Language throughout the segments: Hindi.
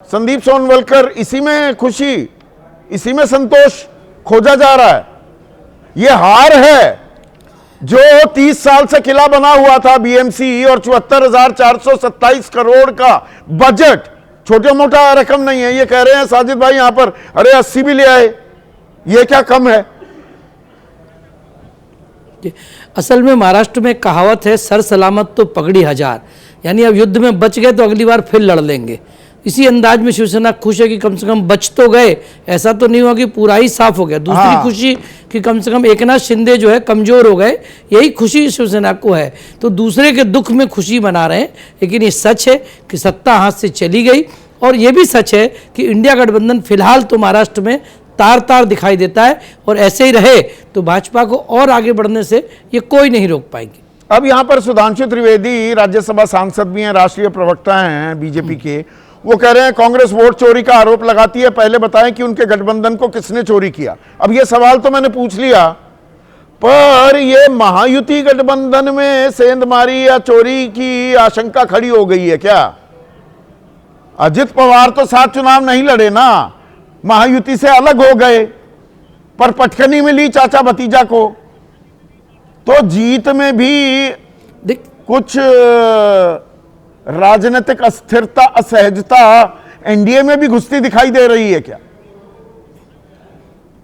संदीप सोनवलकर, इसी में खुशी, इसी में संतोष खोजा जा रहा है। यह हार है जो 30 साल से किला बना हुआ था बीएमसी और 74,427 करोड़ का बजट छोटा मोटा रकम नहीं है। ये कह रहे हैं साजिद भाई यहां पर, अरे 80 भी ले आए, ये क्या कम है? असल में महाराष्ट्र में कहावत है, सर सलामत तो पगड़ी हजार, यानी अब युद्ध में बच गए तो अगली बार फिर लड़ लेंगे। इसी अंदाज में शिवसेना खुश है कि कम से कम बच तो गए, ऐसा तो नहीं हुआ कि पूरा ही साफ हो गया। दूसरी खुशी कि कम से कम एकनाथ शिंदे जो है कमजोर हो गए, यही खुशी शिवसेना को है। तो दूसरे के दुख में खुशी मना रहे हैं। लेकिन ये सच है कि सत्ता हाथ से चली गई, और ये भी सच है कि इंडिया गठबंधन फिलहाल तो महाराष्ट्र में तार तार दिखाई देता है, और ऐसे ही रहे तो भाजपा को और आगे बढ़ने से ये कोई नहीं रोक पाएंगे। अब यहां पर सुधांशु त्रिवेदी राज्यसभा सांसद भी हैं, राष्ट्रीय प्रवक्ता हैं बीजेपी के। वो कह रहे हैं कांग्रेस वोट चोरी का आरोप लगाती है, पहले बताएं कि उनके गठबंधन को किसने चोरी किया। अब ये सवाल तो मैंने पूछ लिया, पर ये महायुति गठबंधन में सेंधमारी या चोरी की आशंका खड़ी हो गई है क्या? अजित पवार तो 7 चुनाव नहीं लड़े ना, महायुति से अलग हो गए, पर पटकनी मिली चाचा भतीजा को। तो जीत में भी कुछ राजनीतिक अस्थिरता, असहजता एनडीए में भी घुसती दिखाई दे रही है क्या?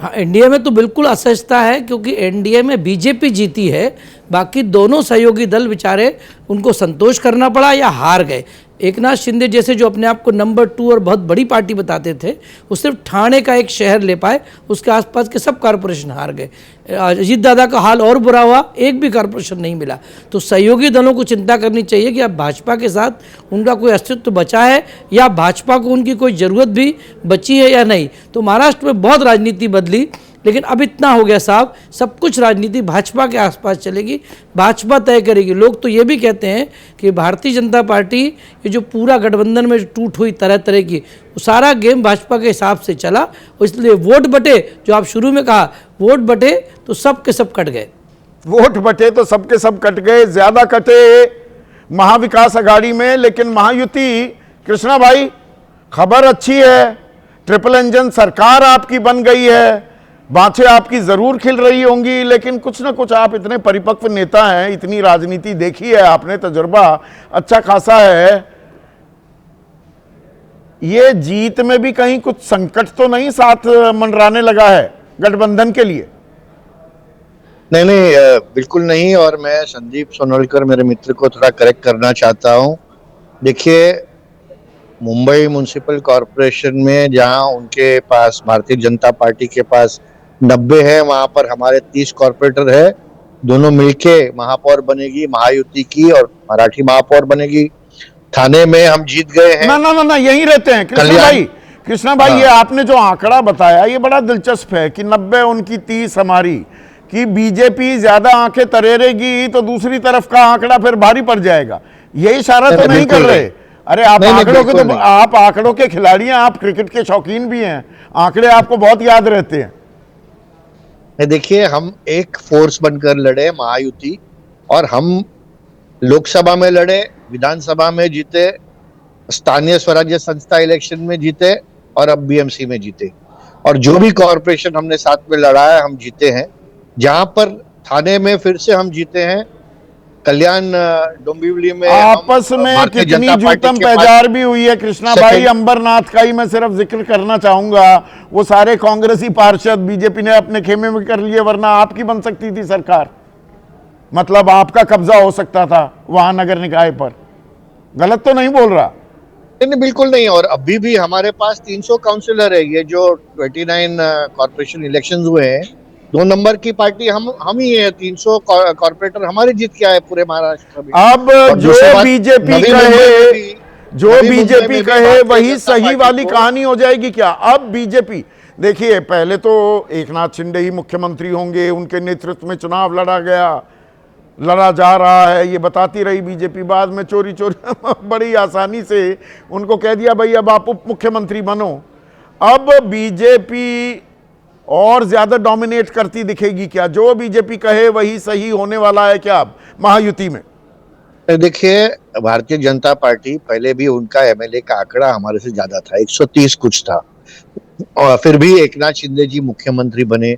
हाँ, एनडीए में तो बिल्कुल असहजता है, क्योंकि एनडीए में बीजेपी जीती है, बाकी दोनों सहयोगी दल बेचारे उनको संतोष करना पड़ा या हार गए। एकनाथ शिंदे जैसे जो अपने आप को नंबर 2 और बहुत बड़ी पार्टी बताते थे, वो सिर्फ ठाणे का एक शहर ले पाए, उसके आसपास के सब कॉरपोरेशन हार गए। अजीत दादा का हाल और बुरा हुआ, एक भी कॉरपोरेशन नहीं मिला। तो सहयोगी दलों को चिंता करनी चाहिए कि अब भाजपा के साथ उनका कोई अस्तित्व बचा है या भाजपा को उनकी कोई ज़रूरत भी बची है या नहीं। तो महाराष्ट्र में बहुत राजनीति बदली, लेकिन अब इतना हो गया साहब, सब कुछ राजनीति भाजपा के आसपास चलेगी, भाजपा तय करेगी। लोग तो ये भी कहते हैं कि भारतीय जनता पार्टी ये जो पूरा गठबंधन में टूट हुई तरह तरह की, वो सारा गेम भाजपा के हिसाब से चला, और इसलिए वोट बटे, जो आप शुरू में कहा वोट बटे तो सब के सब कट गए। वोट बटे तो सबके सब कट गए, ज्यादा कटे महाविकास अघाड़ी में। लेकिन महायुति, कृष्णा भाई, खबर अच्छी है, ट्रिपल इंजन सरकार आपकी बन गई है, बाँछें आपकी जरूर खिल रही होंगी, लेकिन कुछ ना कुछ आप इतने परिपक्व नेता हैं, इतनी राजनीति देखी है आपने, तजुर्बा अच्छा खासा है, ये जीत में भी कहीं कुछ संकट तो नहीं साथ मंडराने लगा है गठबंधन के लिए? नहीं, बिल्कुल नहीं। और मैं संदीप सोनवलकर मेरे मित्र को थोड़ा करेक्ट करना चाहता हूं। देखिए, मुंबई म्युनिसिपल कॉरपोरेशन में जहां उनके पास, भारतीय जनता पार्टी के पास 90 है, वहां पर हमारे 30 कॉरपोरेटर है। दोनों मिलके महापौर बनेगी महायुति की, और मराठी महापौर बनेगी। थाने में हम जीत गए हैं। ना यहीं रहते हैं कृष्णा भाई, ये आपने जो आंकड़ा बताया ये बड़ा दिलचस्प है कि 90 उनकी 30 हमारी, कि बीजेपी ज्यादा आंखें तरेरेगी तो दूसरी तरफ का आंकड़ा फिर भारी पड़ जाएगा, ये इशारा तो नहीं कर रहे? अरे आप आंकड़ों के तो आप आंकड़ों के खिलाड़ी हैं, आप क्रिकेट के शौकीन भी हैं, आंकड़े आपको बहुत याद रहते हैं। देखिए, हम एक फोर्स बनकर लड़े महायुति, और हम लोकसभा में लड़े, विधानसभा में जीते, स्थानीय स्वराज्य संस्था इलेक्शन में जीते, और अब बीएमसी में जीते। और जो भी कॉरपोरेशन हमने साथ में लड़ा है हम जीते हैं। जहां पर थाने में फिर से हम जीते हैं, कल्याण डोंबिवली में आपस में कितनी जूतम पैजार भी हुई है कृष्णा भाई। अंबरनाथ का ही मैं सिर्फ जिक्र करना चाहूंगा, वो सारे कांग्रेसी पार्षद बीजेपी ने अपने खेमे में कर लिए, वरना आपकी बन सकती थी सरकार, मतलब आपका कब्जा हो सकता था वहां नगर निकाय पर। गलत तो नहीं बोल रहा? नहीं, बिल्कुल नहीं। और अभी भी हमारे पास 300 काउंसिलर है। ये जो 29 कॉर्पोरेशन इलेक्शन हुए हैं, 2 नंबर की पार्टी हम ही है। 300 कॉर्पोरेटर हमारे जीत के आए पूरे महाराष्ट्र में। अब जो बीजेपी कहे वही सही वाली कहानी हो जाएगी क्या? अब बीजेपी, देखिए, पहले तो एकनाथ शिंदे ही मुख्यमंत्री होंगे, उनके नेतृत्व में चुनाव लड़ा जा रहा है, ये बताती रही बीजेपी। बाद में चोरी बड़ी आसानी से उनको कह दिया भाई अब आप उप मुख्यमंत्री बनो। अब बीजेपी और ज्यादा डोमिनेट करती दिखेगी क्या? जो बीजेपी कहे वही सही होने वाला है क्या अब महायुति में? देखिए, भारतीय जनता पार्टी पहले भी उनका एमएलए का आंकड़ा हमारे से ज्यादा था, 130 कुछ था, और फिर भी एकनाथ शिंदे जी मुख्यमंत्री बने।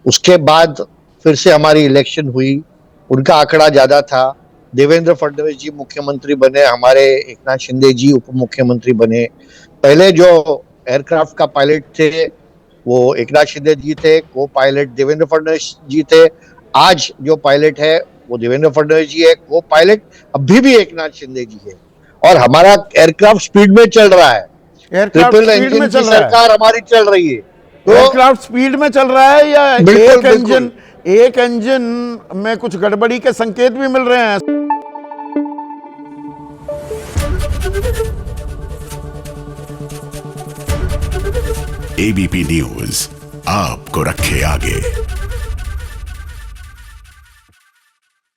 उसके बाद फिर से हमारी इलेक्शन हुई, उनका आंकड़ा ज्यादा था। देवेंद्र फडणवीस जी मुख्यमंत्री बने, हमारे एकनाथ शिंदे जी उप मुख्यमंत्री बने। पहले जो एयरक्राफ्ट का पायलट थे वो एकनाथ शिंदे जी थे, को पायलट देवेंद्र फडणवीस जी थे। आज जो पायलट है वो देवेंद्र फडणवीस जी है, को पायलट अभी भी एकनाथ शिंदे जी है। और हमारा एयरक्राफ्ट स्पीड में चल रहा है, एयरक्राफ्ट ट्रिपल स्पीड इंजन में की चल रहा है, सरकार हमारी चल रही है। तो एयरक्राफ्ट स्पीड में चल रहा है या बिल्कुल, एक इंजन में कुछ गड़बड़ी के संकेत भी मिल रहे हैं? एबीपी न्यूज आपको रखे आगे।